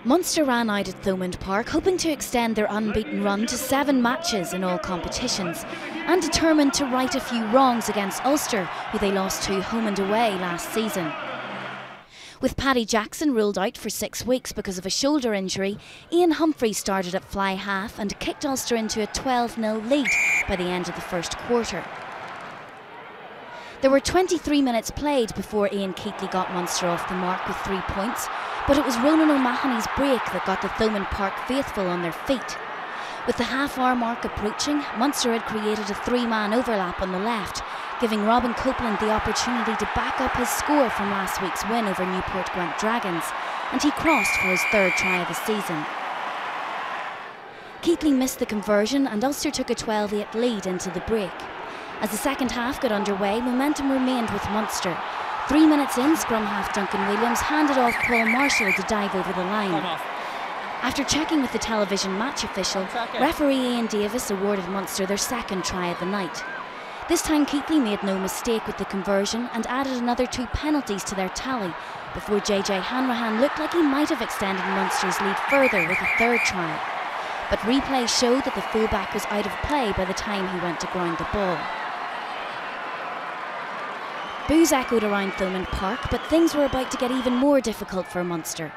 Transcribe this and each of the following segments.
Munster ran out at Thomond Park, hoping to extend their unbeaten run to 7 matches in all competitions, and determined to right a few wrongs against Ulster, who they lost to home and away last season. With Paddy Jackson ruled out for 6 weeks because of a shoulder injury, Ian Humphreys started at fly half and kicked Ulster into a 12-0 lead by the end of the first quarter. There were 23 minutes played before Ian Keatley got Munster off the mark with 3 points, but it was Ronan O'Mahony's break that got the Thomond Park faithful on their feet. With the half-hour mark approaching, Munster had created a 3-man overlap on the left, giving Robin Copeland the opportunity to back up his score from last week's win over Newport Gwent Dragons, and he crossed for his 3rd try of the season. Keatley missed the conversion and Ulster took a 12-8 lead into the break. As the second half got underway, momentum remained with Munster. 3 minutes in, scrum half Duncan Williams handed off Paul Marshall to dive over the line. After checking with the television match official, referee Ian Davis awarded Munster their 2nd try of the night. This time Keatley made no mistake with the conversion and added another 2 penalties to their tally before JJ Hanrahan looked like he might have extended Munster's lead further with a 3rd try. But replay showed that the fullback was out of play by the time he went to ground the ball. Boos echoed around Thomond Park, but things were about to get even more difficult for Munster.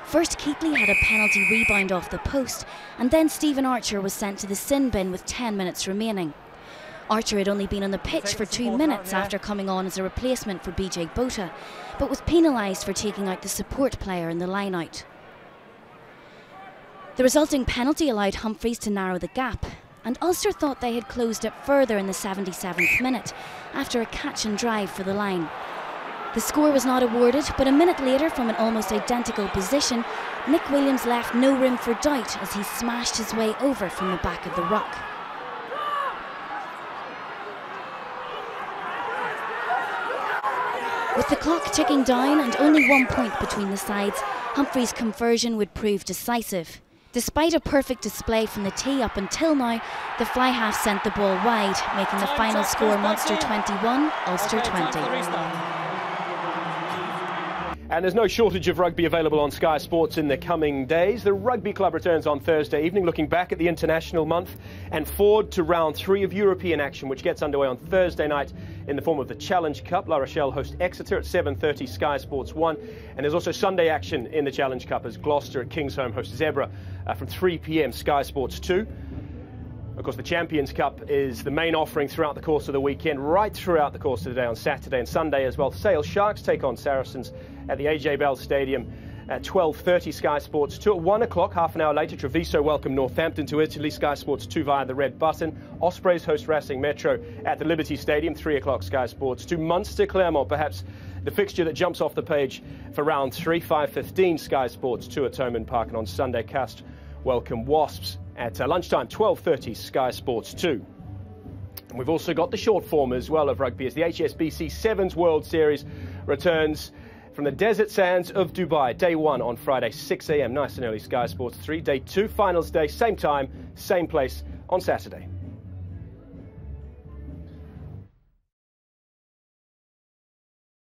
First, Keatley had a penalty rebound off the post, and then Stephen Archer was sent to the sin bin with 10 minutes remaining. Archer had only been on the pitch for 2 minutes after coming on as a replacement for BJ Bota, but was penalised for taking out the support player in the line-out. The resulting penalty allowed Humphreys to narrow the gap, and Ulster thought they had closed it further in the 77th minute after a catch and drive for the line. The score was not awarded, but a minute later from an almost identical position, Nick Williams left no room for doubt as he smashed his way over from the back of the ruck. With the clock ticking down and only 1 point between the sides, Humphreys' conversion would prove decisive. Despite a perfect display from the tee up until now, the fly half sent the ball wide, making the final score Munster 21, Ulster 20. And there's no shortage of rugby available on Sky Sports in the coming days. The Rugby Club returns on Thursday evening, looking back at the international month and forward to round 3 of European action, which gets underway on Thursday night in the form of the Challenge Cup. La Rochelle host Exeter at 7:30 Sky Sports 1. And there's also Sunday action in the Challenge Cup as Gloucester at Kingsholm host Zebra from 3 p.m. Sky Sports 2. Of course, the Champions Cup is the main offering throughout the course of the weekend, right throughout the course of the day on Saturday and Sunday as well. Sale Sharks take on Saracens at the AJ Bell Stadium at 12:30 Sky Sports 2. At 1 o'clock, half an hour later, Treviso welcome Northampton to Italy, Sky Sports 2 via the red button. Ospreys host Racing Metro at the Liberty Stadium, 3 o'clock Sky Sports 2. Munster Claremont, perhaps the fixture that jumps off the page for round 3, 5:15 Sky Sports 2 at Thomond Park. And on Sunday, Cast welcome Wasps at lunchtime, 12:30 Sky Sports 2. And we've also got the short form as well of rugby as the HSBC Sevens World Series returns from the desert sands of Dubai. Day 1 on Friday, 6 a.m. Nice and early, Sky Sports 3. Day 2, finals day, same time, same place on Saturday.